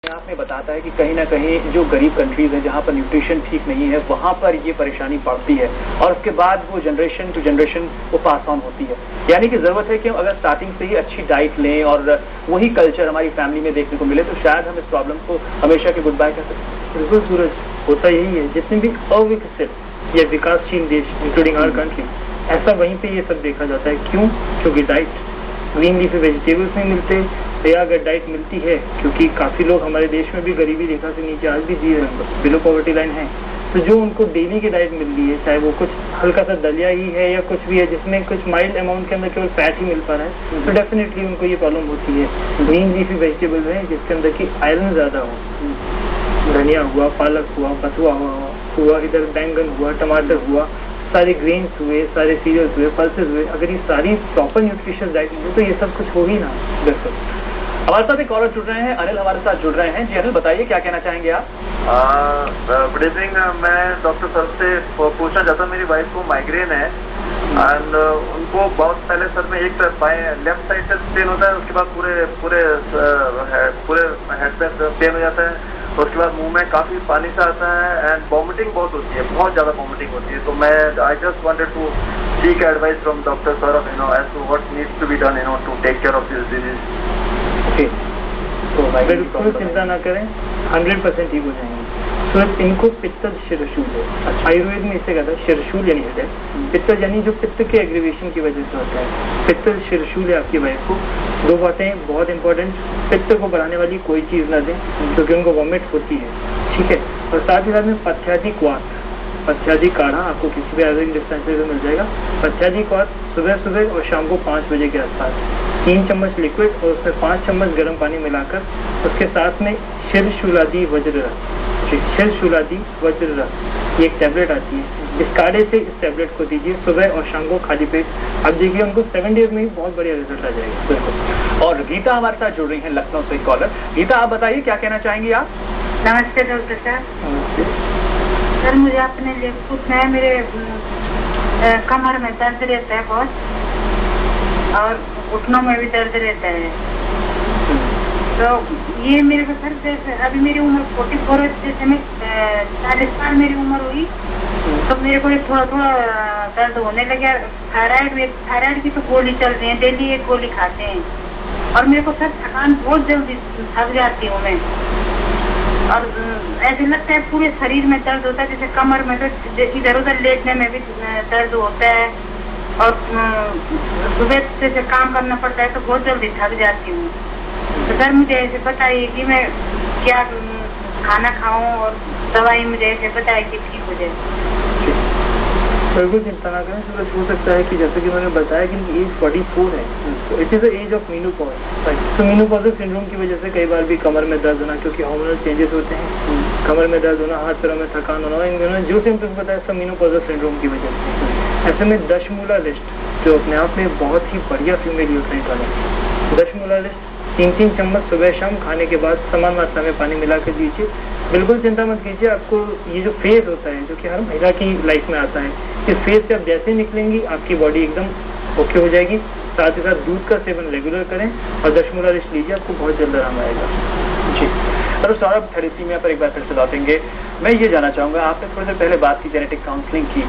आपने बताता है कि कहीं ना कहीं जो गरीब कंट्रीज हैं जहां पर न्यूट्रिशन ठीक नहीं है वहां पर ये परेशानी बढ़ती है और उसके बाद वो जनरेशन टू जनरेशन वो पास ऑन होती है। यानी कि जरूरत है कि हम अगर स्टार्टिंग से ही अच्छी डाइट लें और वही कल्चर हमारी फैमिली में देखने को मिले तो शायद हम इस प्रॉब्लम को हमेशा के गुड बाय कर सकते हैं। बिल्कुल सूरज, होता यही है। जितने भी अविकसित या विकासशील देश इंक्लूडिंग आवर कंट्री, ऐसा वहीं पे ये सब देखा जाता है। क्यों? क्योंकि डाइट ग्रीन लीफी वेजिटेबल्स नहीं मिलते, या अगर डाइट मिलती है, क्योंकि काफी लोग हमारे देश में भी गरीबी रेखा से नीचे आज भी जी रहे हैं, बिलो पॉवर्टी लाइन है, तो जो उनको डेली की डाइट मिल रही है, चाहे वो कुछ हल्का सा दलिया ही है या कुछ भी है जिसमें कुछ माइल्ड अमाउंट के अंदर केवल फैट ही मिल पा रहा है, तो डेफिनेटली उनको ये प्रॉब्लम होती है। ग्रीन लीफी वेजिटेबल्स हैं जिसके अंदर की आयरन ज्यादा हो, धनिया हुआ, पालक हुआ, बथुआ हुआ, इधर बैंगन हुआ, टमाटर हुआ, सारे ग्रेन्स हुए, सारे सीरियल्स हुए, पल्सेस हुए, अगर ये सारी प्रॉपर न्यूट्रिशियस डाइट मिले तो ये सब कुछ हो ही ना। बिल्कुल। हमारे साथ एक कॉलर जुड़ रहे हैं, अनिल हमारे साथ जुड़ रहे हैं। जी अनिल, बताइए क्या कहना चाहेंगे आप? Good evening. मैं डॉक्टर सर से पूछना चाहता, मेरी वाइफ को माइग्रेन है एंड उनको बहुत पहले सर में एक लेफ्ट साइड से पेन होता है, उसके बाद पूरे हेड पे पेन हो जाता है, उसके बाद मुंह में काफी पानी सा आता है एंड वॉमिटिंग बहुत होती है, बहुत ज्यादा वॉमिटिंग होती है। तो मैं I just wanted to seek advice from doctor sir of as to what needs to be done to take care of this disease. तो बिल्कुल चिंता ना करें, 100% ठीक हो जाएंगे। तो इनको पित्तज शिरशूल है, आयुर्वेद में इसे कहता है शिरशूल यानी हेडेक, पित्तज यानी जो पित्त के एग्रीवेशन की वजह से होता है। पित्तज शिरशूल है आपकी वाइफ को। दो बातें बहुत इंपॉर्टेंट, पित्त को बढ़ाने वाली कोई चीज ना दें क्योंकि उनको वॉमिट होती है, ठीक है। और साथ ही साथ में पथ्याधिक वात, पथ्याधिक काढ़ा आपको किसी भी आयुर्वेदिक डिस्पेंसरी में मिल जाएगा। पथ्याधिक वात सुबह और शाम को 5 बजे के आसपास 3 चम्मच लिक्विड और उसमें 5 चम्मच गर्म पानी मिलाकर उसके साथ में शिरशूलादि वज्र रस, शिरशूलादि वज्र रस, ये एक टैबलेट आती है, इस काढ़े से इस टैबलेट को दीजिए सुबह और शाम को खाली पेट। आप देखिए उनको 7 डेज में ही बहुत बढ़िया रिजल्ट आ जाएगा। बिल्कुल। और गीता हमारे साथ जुड़ रही है लखनऊ से कॉलर। गीता, आप बताइए क्या कहना चाहेंगी आप? नमस्ते डॉक्टर साहब। सर मुझे अपने लिए पूछना है, मेरे कमर में दर्द रहता है बहुत और घुटनों में भी दर्द रहता है। तो ये मेरे को सर अभी मेरी उम्र 44 है, जैसे मैं 40 साल मेरी उम्र हुई तो मेरे को थोड़ा दर्द होने लगा। थायराइड की तो गोली चल रही है, डेली एक गोली खाते हैं और मेरे को सर थकान बहुत जल्दी थक जाती हूँ मैं, और ऐसे लगता है पूरे शरीर में दर्द होता है, जैसे कमर में तो इधर उधर लेटने में भी दर्द होता है और सुबह से काम करना पड़ता है तो बहुत जल्दी थक जाती हूँ। तो सर मुझे ऐसे बताइए कि मैं क्या खाना खाऊं और दवाई मुझे ऐसे बताइए कि ठीक हो जाए। बिल्कुल चिंता ना करें। सूरज, हो सकता है कि जैसे कि मैंने बताया कि एज 44 है, तो it is the age of menopause. तो मीनोपॉजल सिंड्रोम की वजह से कई बार भी कमर में दर्द होना, क्योंकि हार्मोनल चेंजेस होते हैं, कमर में दर्द होना, हाथ पैरों में थकान होना, इन्होंने जो सिम्टम्स बताया सब मीनोपॉजल सिंड्रोम की वजह से। ऐसे में दशमूला लिस्ट जो अपने आप में बहुत ही बढ़िया फीमेल न्यूट्रिएंट वाला दशमूला लिस्ट 3-3 चम्मच सुबह शाम खाने के बाद समान मात्रा में पानी मिलाकर दीजिए। बिल्कुल चिंता मत कीजिए, आपको ये जो फेज होता है जो कि हर महिला की लाइफ में आता है, इस फेज से आप जैसे निकलेंगी आपकी बॉडी एकदम ओके हो जाएगी। साथ ही साथ दूध का सेवन रेगुलर करें और दशमूला लिस्ट लीजिए, आपको बहुत जल्द आराम आएगा। जी सर, सौरभ थैलेसीमिया पर एक बार फिर से लौटेंगे। मैं ये जानना चाहूंगा, आपने थोड़ी देर पहले बात की जेनेटिक काउंसलिंग की।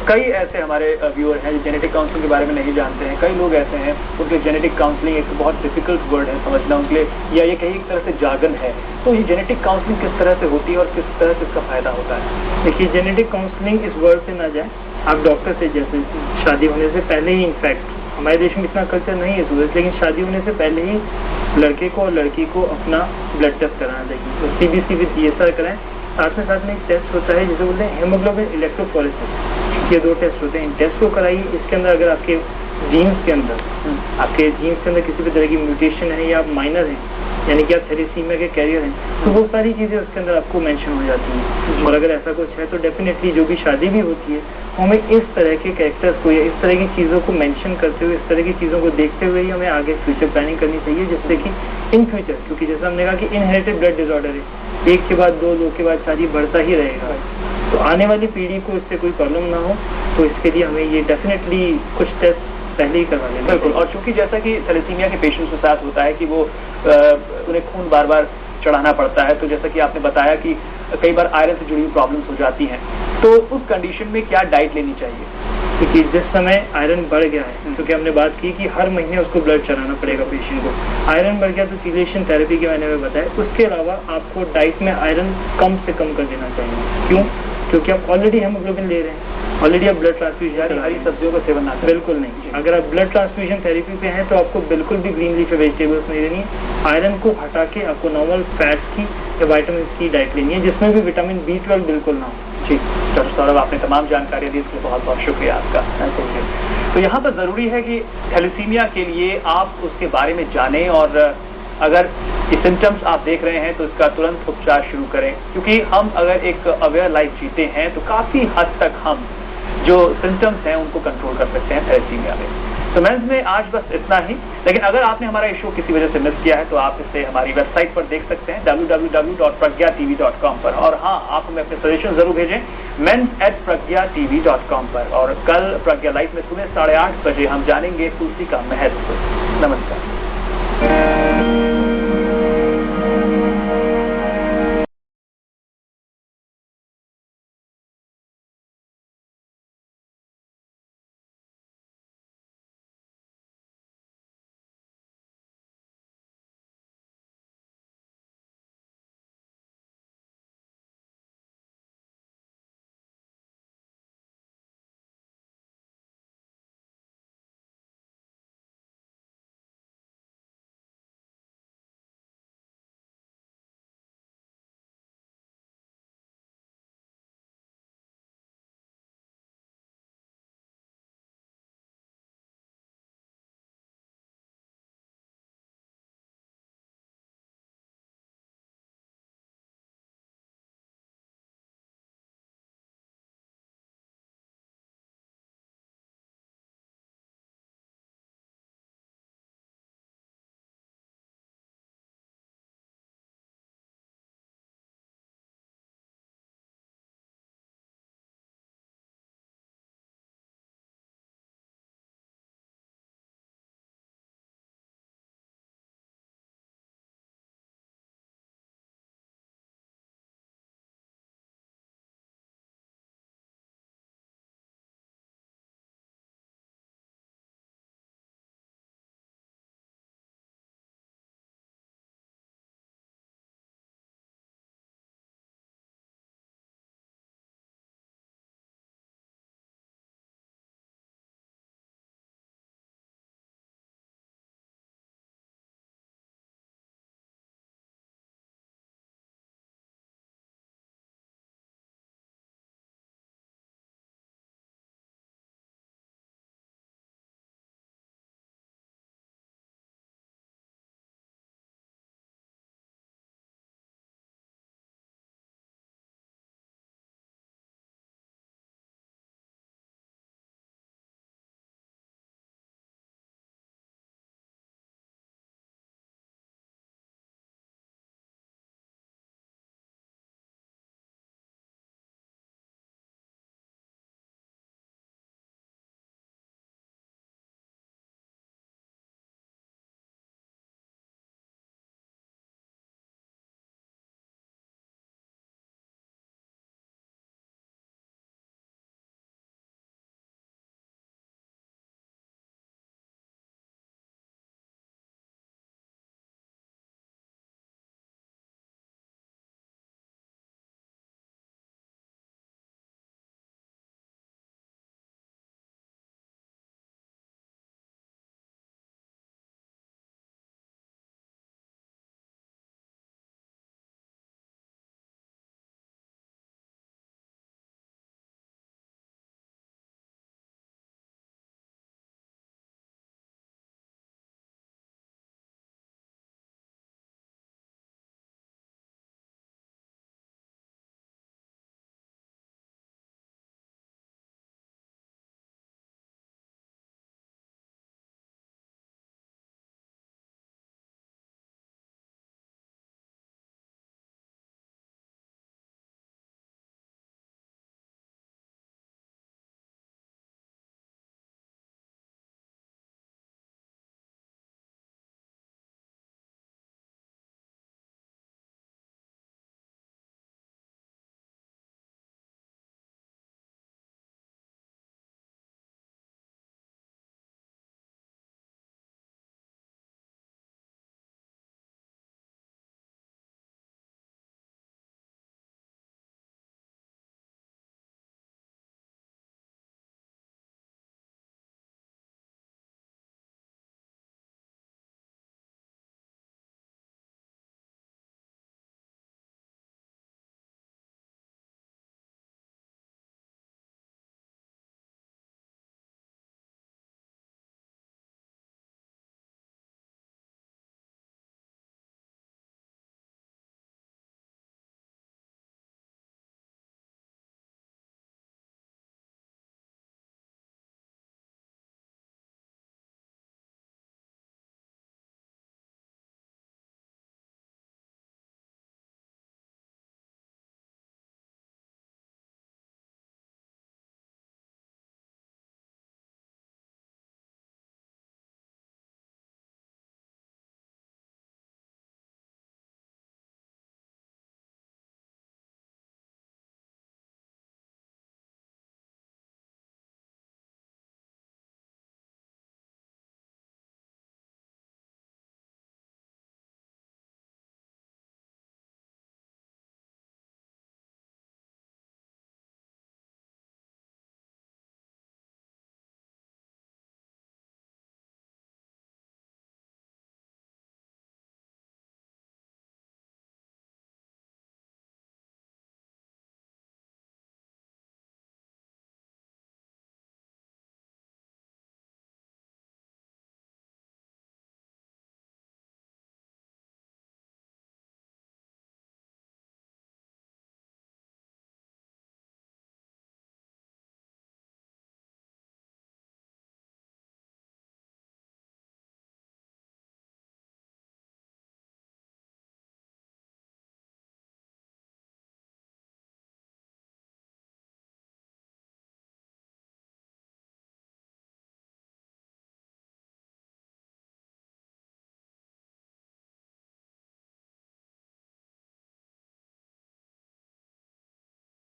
कई ऐसे हमारे व्यूअर हैं जो जेनेटिक काउंसलिंग के बारे में नहीं जानते हैं। कई लोग ऐसे हैं उनके जेनेटिक काउंसलिंग एक बहुत डिफिकल्ट वर्ड है समझना उनके लिए, या ये कहीं एक तरह से जागन है। तो ये जेनेटिक काउंसलिंग किस तरह से होती है और किस तरह से इसका फायदा होता है? देखिए, जेनेटिक काउंसलिंग इस वर्ड से ना जाए, आप डॉक्टर से जैसे शादी होने से पहले ही, इनफैक्ट हमारे देश में इतना कल्चर नहीं है सूरज, लेकिन शादी होने से पहले ही लड़के को और लड़की को अपना ब्लड टेस्ट कराना चाहिए। तो CBC विद DSR कराएं। साथ में एक टेस्ट होता है जिसे बोलते हैं हेमोग्लोबिन इलेक्ट्रोफोरेसिस। ये 2 टेस्ट होते हैं, इन टेस्ट को कराइए। इसके अंदर अगर आपके जीन्स के अंदर किसी भी तरह की म्यूटेशन है या आप माइनर हैं, यानी कि आप थैलेसीमिया के कैरियर हैं, तो वो सारी चीजें उसके अंदर आपको मेंशन हो जाती हैं। और अगर ऐसा कुछ है तो डेफिनेटली जो भी शादी भी होती है हमें इस तरह के कैरेक्टर्स को या इस तरह की चीजों को मेंशन करते हुए, इस तरह की चीजों को देखते हुए ही हमें आगे फ्यूचर प्लानिंग करनी चाहिए, जिससे कि इन फ्यूचर, क्योंकि जैसा हमने कहा कि इनहेरिटेड ब्लड डिसऑर्डर है, एक के बाद दो के बाद शादी बढ़ता ही रहेगा, तो आने वाली पीढ़ी को इससे कोई प्रॉब्लम ना हो, तो इसके लिए हमें ये डेफिनेटली कुछ टेस्ट पहले ही करवा लेना। बिल्कुल। और चूंकि जैसा कि थैलेसीमिया के पेशेंट्स के साथ होता है कि वो उन्हें खून बार बार चढ़ाना पड़ता है, तो जैसा कि आपने बताया कि कई बार आयरन से जुड़ी हुई प्रॉब्लम्स हो जाती हैं, तो उस कंडीशन में क्या डाइट लेनी चाहिए? क्योंकि जिस समय आयरन बढ़ गया है, क्योंकि हमने बात की कि हर महीने उसको ब्लड चढ़ाना पड़ेगा पेशेंट को। आयरन बढ़ गया तो चीलेशन थेरेपी के मैंने बताया। उसके अलावा आपको डाइट में आयरन कम से कम कर देना चाहिए। क्यों? क्योंकि आप ऑलरेडी हेमोग्लोबिन ले रहे हैं, ऑलरेडी आप ब्लड ट्रांसफ्यूजन, हरी सब्जियों का सेवन ना करें। बिल्कुल नहीं। अगर आप ब्लड ट्रांसफ्यूजन थेरेपी पे हैं तो आपको बिल्कुल भी ग्रीन लीफी वेजिटेबल्स नहीं लेनी है। आयरन को हटा के आपको नॉर्मल फैट्स की या विटामिन की डाइट लेनी है, जिसमें भी विटामिन B12 बिल्कुल ना हो। जी डॉक्टर सौरभ, आपने तमाम जानकारी दी, इसके लिए बहुत बहुत शुक्रिया आपका। तो यहाँ पर जरूरी है कि थैलेसीमिया के लिए आप उसके बारे में जानें, और अगर ये सिम्टम्स आप देख रहे हैं तो इसका तुरंत उपचार शुरू करें, क्योंकि हम अगर एक अवेयर लाइफ जीते हैं तो काफी हद तक हम जो सिम्टम्स हैं उनको कंट्रोल कर सकते हैं थैलेसीमिया में। तो मेंस में आज बस इतना ही, लेकिन अगर आपने हमारा ये शो किसी वजह से मिस किया है तो आप इसे हमारी वेबसाइट पर देख सकते हैं www.pragyatv.com पर, और हाँ, आप हमें अपने सजेशन जरूर भेजें mens@pragyatv.com पर। और कल प्रज्ञा लाइव में सुबह 8:30 बजे हम जानेंगे तुलसी का महत्व। नमस्कार।